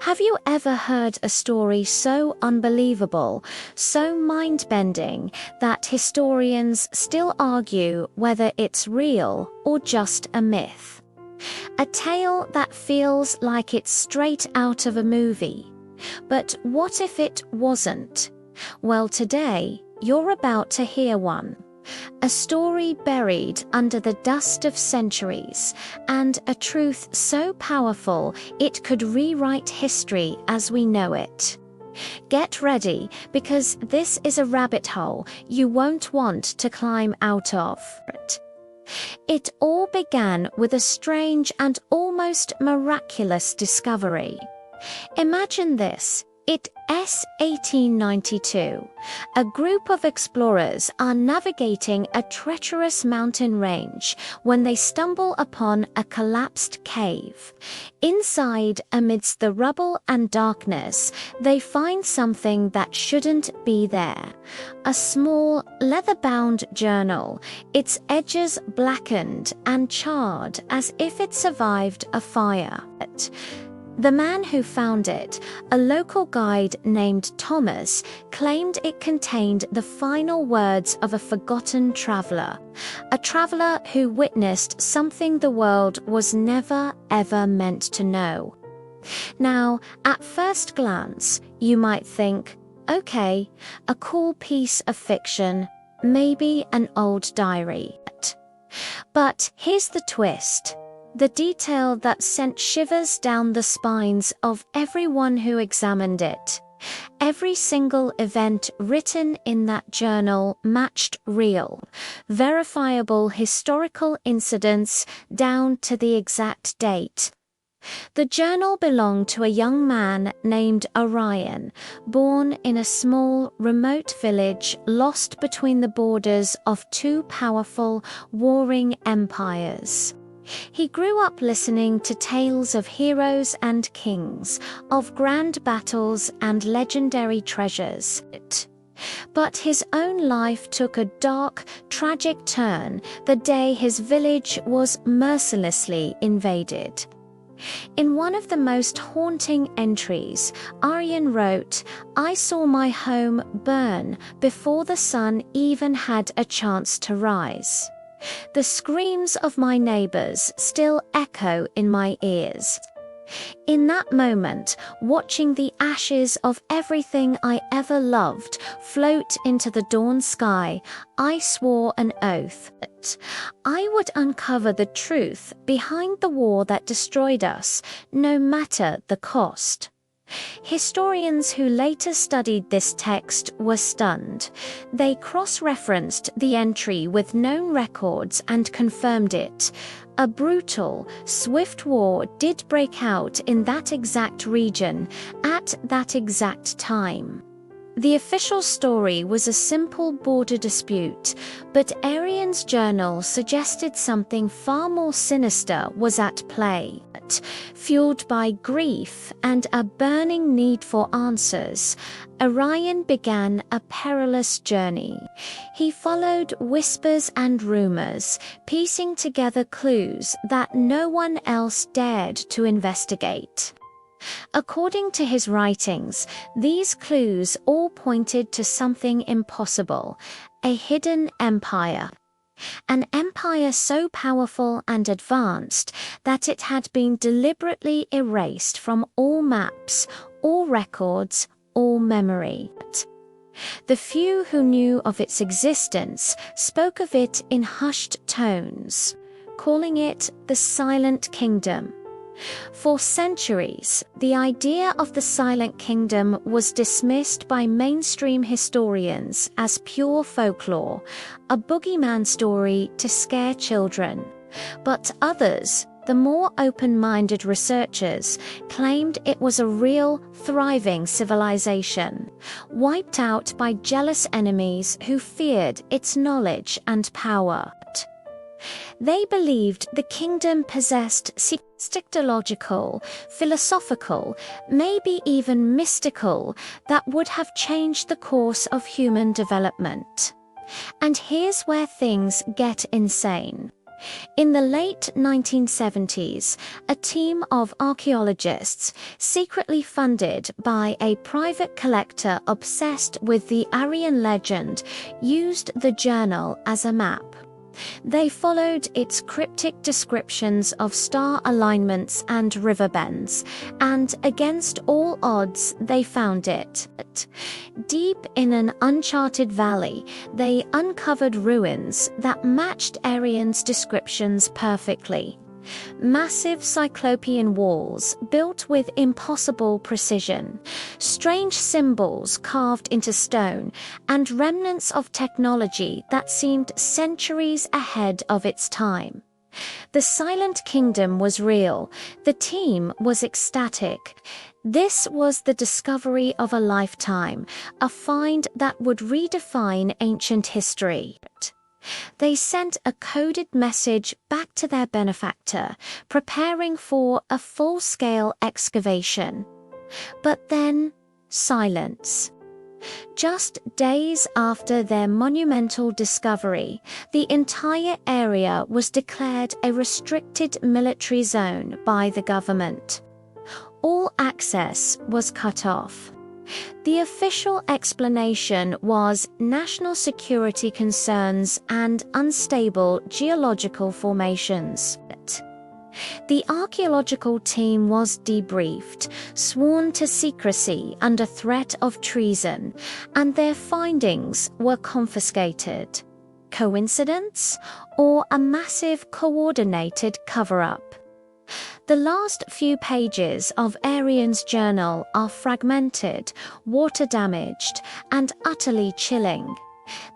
Have you ever heard a story so unbelievable, so mind-bending, that historians still argue whether it's real or just a myth? A tale that feels like it's straight out of a movie. But what if it wasn't? Well, today, you're about to hear one. A story buried under the dust of centuries, and a truth so powerful it could rewrite history as we know it. Get ready, because this is a rabbit hole you won't want to climb out of. It all began with a strange and almost miraculous discovery. Imagine this. It's 1892. A group of explorers are navigating a treacherous mountain range when they stumble upon a collapsed cave. Inside, amidst the rubble and darkness, they find something that shouldn't be there. A small, leather-bound journal, its edges blackened and charred as if it survived a fire. The man who found it, a local guide named Thomas, claimed it contained the final words of a forgotten traveler. A traveler who witnessed something the world was never, ever meant to know. Now, at first glance, you might think, okay, a cool piece of fiction, maybe an old diary. But here's the twist. The detail that sent shivers down the spines of everyone who examined it. Every single event written in that journal matched real, verifiable historical incidents down to the exact date. The journal belonged to a young man named Arion, born in a small, remote village lost between the borders of two powerful, warring empires. He grew up listening to tales of heroes and kings, of grand battles and legendary treasures. But his own life took a dark, tragic turn the day his village was mercilessly invaded. In one of the most haunting entries, Arion wrote, "I saw my home burn before the sun even had a chance to rise. The screams of my neighbors still echo in my ears." In that moment, watching the ashes of everything I ever loved float into the dawn sky, I swore an oath that I would uncover the truth behind the war that destroyed us, no matter the cost. Historians who later studied this text were stunned. They cross-referenced the entry with known records and confirmed it. A brutal, swift war did break out in that exact region, at that exact time. The official story was a simple border dispute, but Arion's journal suggested something far more sinister was at play. Fueled by grief and a burning need for answers, Arion began a perilous journey. He followed whispers and rumors, piecing together clues that no one else dared to investigate. According to his writings, these clues all pointed to something impossible, a hidden empire. An empire so powerful and advanced that it had been deliberately erased from all maps, all records, all memory. The few who knew of its existence spoke of it in hushed tones, calling it the Silent Kingdom. For centuries, the idea of the Silent Kingdom was dismissed by mainstream historians as pure folklore, a boogeyman story to scare children. But others, the more open-minded researchers, claimed it was a real, thriving civilization, wiped out by jealous enemies who feared its knowledge and power. They believed the kingdom possessed archaeological, philosophical, maybe even mystical, that would have changed the course of human development. And here's where things get insane. In the late 1970s, a team of archaeologists, secretly funded by a private collector obsessed with the Arion legend, used the journal as a map. They followed its cryptic descriptions of star alignments and river bends, and against all odds, they found it. Deep in an uncharted valley, they uncovered ruins that matched Arion's descriptions perfectly. Massive cyclopean walls built with impossible precision, strange symbols carved into stone, and remnants of technology that seemed centuries ahead of its time. The Silent Kingdom was real. The team was ecstatic. This was the discovery of a lifetime, a find that would redefine ancient history. They sent a coded message back to their benefactor, preparing for a full-scale excavation. But then, silence. Just days after their monumental discovery, the entire area was declared a restricted military zone by the government. All access was cut off. The official explanation was national security concerns and unstable geological formations. The archaeological team was debriefed, sworn to secrecy under threat of treason, and their findings were confiscated. Coincidence, or a massive coordinated cover-up? The last few pages of Arion's journal are fragmented, water-damaged, and utterly chilling.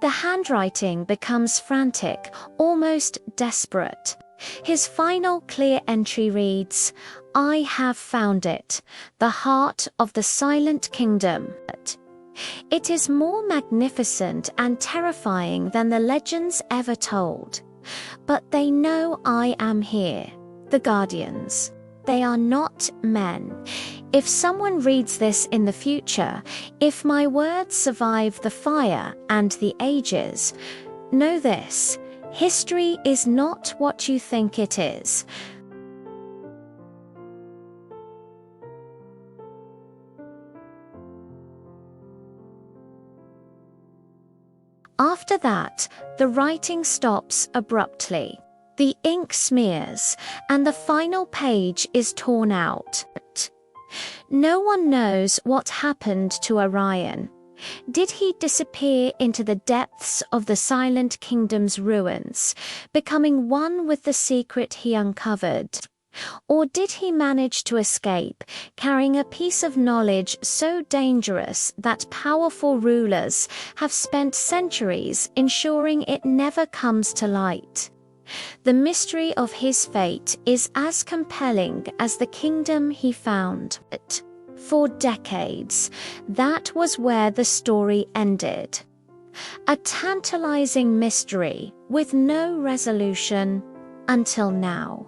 The handwriting becomes frantic, almost desperate. His final clear entry reads, "I have found it, the heart of the Silent Kingdom." It is more magnificent and terrifying than the legends ever told. But they know I am here. The Guardians. They are not men. If someone reads this in the future, if my words survive the fire and the ages, know this: history is not what you think it is. After that, the writing stops abruptly. The ink smears, and the final page is torn out. No one knows what happened to Arion. Did he disappear into the depths of the Silent Kingdom's ruins, becoming one with the secret he uncovered? Or did he manage to escape, carrying a piece of knowledge so dangerous that powerful rulers have spent centuries ensuring it never comes to light? The mystery of his fate is as compelling as the kingdom he found. For decades, that was where the story ended. A tantalizing mystery with no resolution until now.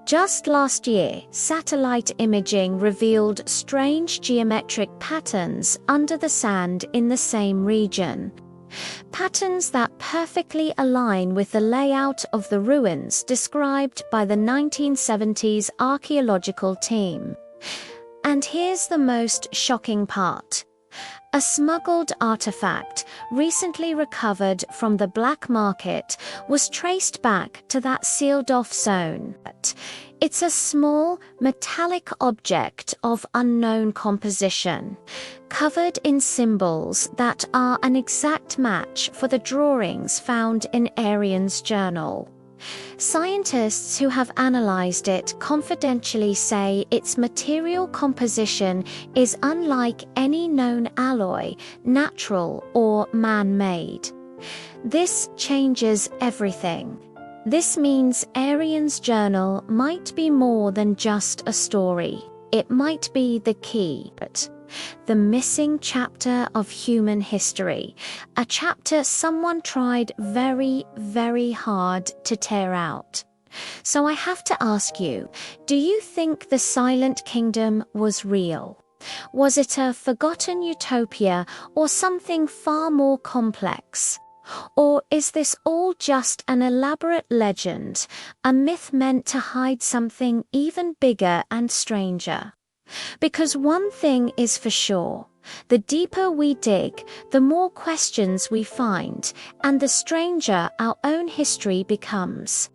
Just last year, satellite imaging revealed strange geometric patterns under the sand in the same region. Patterns that perfectly align with the layout of the ruins described by the 1970s archaeological team. And here's the most shocking part. A smuggled artifact, recently recovered from the black market, was traced back to that sealed-off zone. It's a small, metallic object of unknown composition, covered in symbols that are an exact match for the drawings found in Arion's journal. Scientists who have analyzed it confidentially say its material composition is unlike any known alloy, natural or man-made. This changes everything. This means Arion's journal might be more than just a story. It might be the key. The missing chapter of human history, a chapter someone tried very, very hard to tear out. So I have to ask you, do you think the Silent Kingdom was real? Was it a forgotten utopia or something far more complex? Or is this all just an elaborate legend, a myth meant to hide something even bigger and stranger? Because one thing is for sure, the deeper we dig, the more questions we find, and the stranger our own history becomes.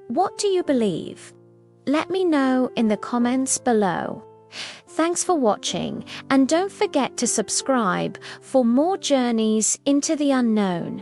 What do you believe? Let me know in the comments below. Thanks for watching, and don't forget to subscribe for more journeys into the unknown.